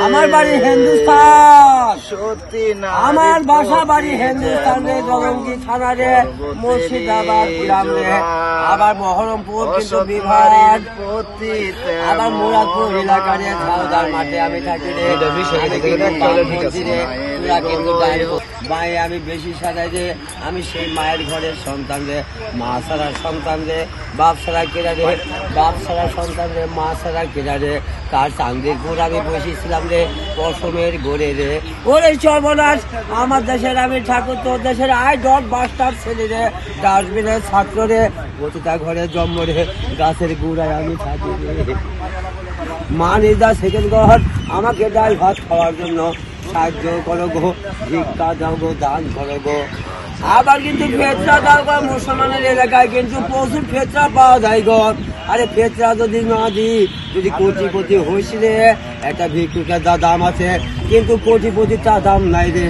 আমার বাড়ি হিন্দুস্তান, সত্যি না আমার বাসা বাড়ি হিন্দুস্তান রে, জলঙ্গি থানা রে, মুর্শিদাবাদ গ্রাম রে, আবার বহরমপুর কিন্তু বিভাগ, আবার মুরাদপুর এলাকা রে, ঝাউদার মাঠে আমি থাকি রে। ভাই আমি বেশি সাজাই রে, আমি সেই মায়ের ঘরের সন্তান রে, মা ছাড়া সন্তান রে, বাপ ছাড়া কেরা রে, বাপ ছাড়া সন্তান রে, মা ছাড়া কেরা রে, তার চান্দিরপুর আমি বসেছিলাম রে, পশমের গোড়ে রে। ওরে সর্বনাশ, আমার দেশের আমি ঠাকুর, তোর দেশের আয় ডট বাস্টার ছেলে রে, ডাস্টবিনের ছাত্র রে, প্রতিটা ঘরে জন্ম রে, গাছের গুড়ায় আমি থাকি রে। মা নির্দা সেকেন্ড ঘর আমাকে ডাল ভাত খাওয়ার জন্য সাহায্য করো গো, ভিক্ষা দাও গো, দান করো গো। আবার কিন্তু ফেতরা দাও গো, মুসলমানের এলাকায় কিন্তু প্রচুর ফেতরা পাওয়া যায় গো। আরে ফেতরা যদি না দিই, যদি কোটিপতি হইস রে, একটা ভিক্ষুকের দাম আছে, কিন্তু কোটিপতির তা দাম নাই রে।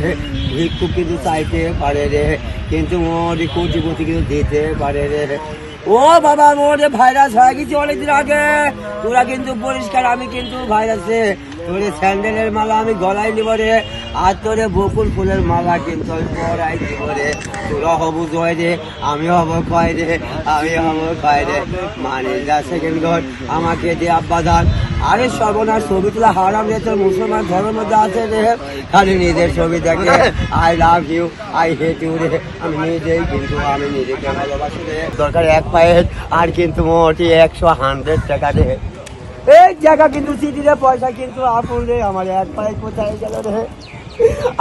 ভিক্ষুক কিন্তু চাইতে পারে রে, কিন্তু ওর কোটিপতি কিন্তু দিতে পারে রে। ও বাবা, মোরে ভাইরাস হয়ে গেছে অনেকদিন আগে, তোরা কিন্তু পরিষ্কার, আমি কিন্তু ভাইরাসে তোরে স্যান্ডেলের মালা আমি গলায় নিব রে, আর তোরে বকুল ফুলের মালা কিন্তু আমি পরাই দিব রে। তোরা হবু জয় রে, আমি হব কয় রে, আমি হব কয় রে। মানে যা সেকেন্ড ঘর আমাকে দিয়ে আব্বা দান। আরে সর্বনাশ, ছবি তোলা হারাম রে, তোর মুসলমান ধর্মের মধ্যে আছে রে, খালি নিজের ছবি দেখে I love you, I hate you রে। আমি নিজেই কিন্তু আমি নিজেকে ভালোবাসি রে। দরকার এক পায়ের, আর কিন্তু মোটি 100 টাকা রে। এই জায়গা কিন্তু চিঠিতে পয়সা কিন্তু আপন রে, আমার এক পায়ে কোথায় গেল রে।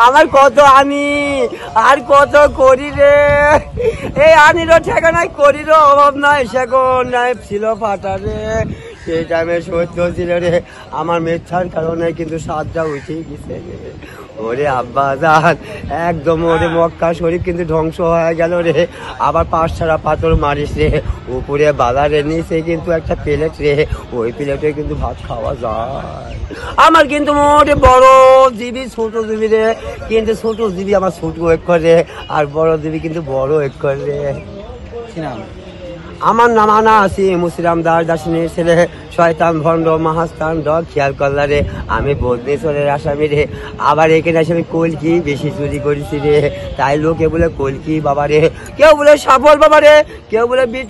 আমার কত আনি আর কত করি রে, এই আনিরও ঠিকানায় করিরও অভাব নাই, সেখন নাই ছিল ফাটা রে। সেই টাইমে সত্য ছিল রে, আমার মেচ্ছার কারণে কিন্তু সাতটা উঠেই গেছে রে। ওরে আব্বা জান, একদম ওরে মক্কা শরীফ কিন্তু ধ্বংস হয়ে গেল রে। আবার 5 ছাড়া পাথর মারিস রে, উপরে বাজারে নিচে কিন্তু একটা প্লেট রে, ওই প্লেটে কিন্তু ভাত খাওয়া যায়। আমার কিন্তু মোটে বড় জিবি ছোট জিবি রে, কিন্তু ছোট জিবি আমার ছোট এক করে, আর বড় জিবি কিন্তু বড় এক করে। আমার নামানা আছি মুসিরাম দাস দাসিনীর ছেলে, শয়তান ভণ্ড মহাস্তান ডগ খেয়াল করলা রে, আমি বদনেশ্বরের আসামি রে। আবার এখানে আসে আমি কলকি বেশি চুরি করেছি রে, তাই লোকে বলে কলকি বাবা রে, কেউ বলে সাফল বাবা রে, কেউ বলে বিট।